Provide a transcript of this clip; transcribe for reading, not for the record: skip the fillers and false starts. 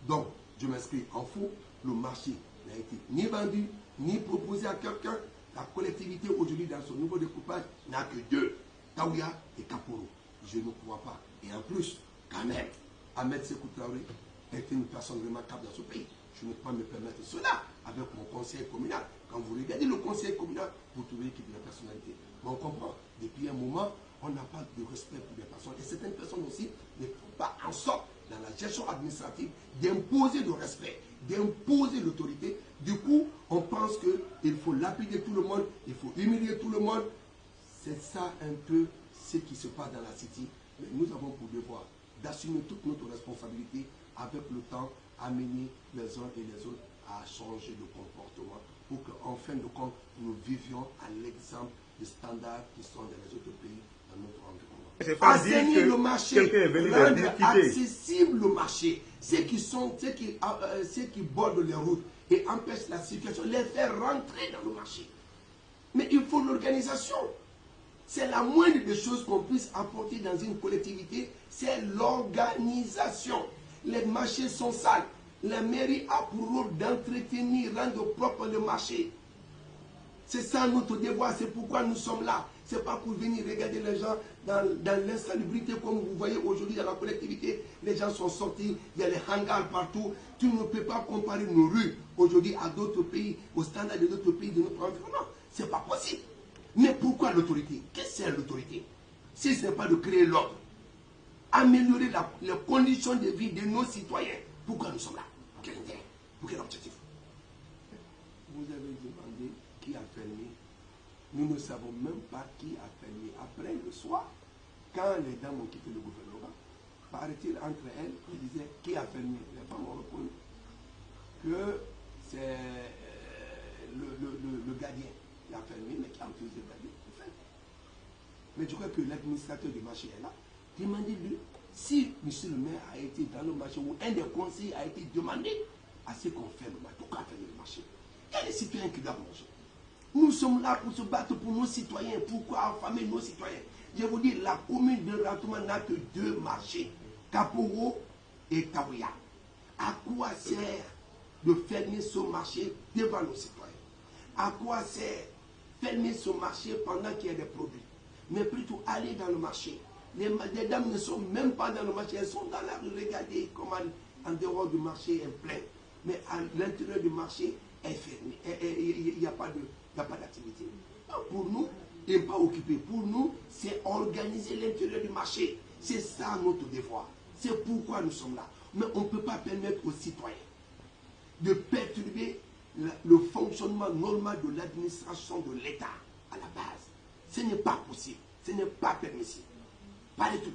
Donc, je m'explique. En faux, le marché n'a été ni vendu, ni proposé à quelqu'un. La collectivité aujourd'hui, dans son nouveau découpage, n'a que deux, Taouya et Kaporo. Je ne crois pas. Et en plus, quand même, Ahmed Sékou Traoré est une personne remarquable dans ce pays. Je ne peux pas me permettre cela avec mon conseil communal. Quand vous regardez le conseil communal, vous trouvez qu'il y a de la personnalité. Mais on comprend, depuis un moment, on n'a pas de respect pour les personnes. Et certaines personnes aussi ne font pas en sorte, dans la gestion administrative, d'imposer le respect, d'imposer l'autorité. Du coup, on pense qu'il faut lapider tout le monde, il faut humilier tout le monde. C'est ça un peu ce qui se passe dans la cité. Mais nous avons pour devoir d'assumer toute notre responsabilité avec le temps, amener les uns et les autres à changer de comportement pour qu'en fin de compte, nous vivions à l'exemple des standards qui sont dans les autres pays dans notre environnement. Assainir le marché, rendre accessible le marché, ceux qui bordent les routes et empêchent la circulation, les faire rentrer dans le marché. Mais il faut l'organisation. C'est la moindre des choses qu'on puisse apporter dans une collectivité, c'est l'organisation. Les marchés sont sales. La mairie a pour rôle d'entretenir, rendre propre le marché. C'est ça notre devoir, c'est pourquoi nous sommes là. Ce n'est pas pour venir regarder les gens dans l'insalubrité comme vous voyez aujourd'hui dans la collectivité. Les gens sont sortis, il y a les hangars partout. Tu ne peux pas comparer nos rues aujourd'hui à d'autres pays, aux standards de d'autres pays de notre environnement. Ce n'est pas possible. Mais pourquoi l'autorité? Qu'est-ce que c'est l'autorité? Si ce n'est pas de créer l'ordre, améliorer les conditions de vie de nos citoyens, pourquoi nous sommes là? Pour quel intérêt? Pour quel objectif? Vous avez demandé qui a fermé. Nous ne savons même pas qui a fermé. Après le soir, quand les dames ont quitté le gouvernement, paraît-il entre elles, elles disaient qui a fermé. Les femmes ont reconnu que c'est le gardien qui a fermé, mais qui a refusé le gardien. Mais je crois que l'administrateur du marché est là. Demandez-lui si M. le maire a été dans le marché ou un des conseillers a été demandé à ce qu'on ferme le marché. Pourquoi fermer le marché? Il y a des citoyens qui doivent manger. Nous sommes là pour se battre pour nos citoyens. Pourquoi affamer nos citoyens? Je vous dis, la commune de Ratouma n'a que deux marchés, Kaporo et Taouya. À quoi sert de fermer ce marché devant nos citoyens? À quoi sert fermer ce marché pendant qu'il y a des produits? Mais plutôt aller dans le marché. Les dames ne sont même pas dans le marché, elles sont dans la rue. Regardez comment en dehors du marché est plein. Mais à l'intérieur du marché est fermé. Il n'y a pas d'activité. Pour nous, et pas occupé. Pour nous, c'est organiser l'intérieur du marché. C'est ça notre devoir. C'est pourquoi nous sommes là. Mais on ne peut pas permettre aux citoyens de perturber le fonctionnement normal de l'administration de l'État à la base. Ce n'est pas possible. Ce n'est pas permissible. Pas du tout.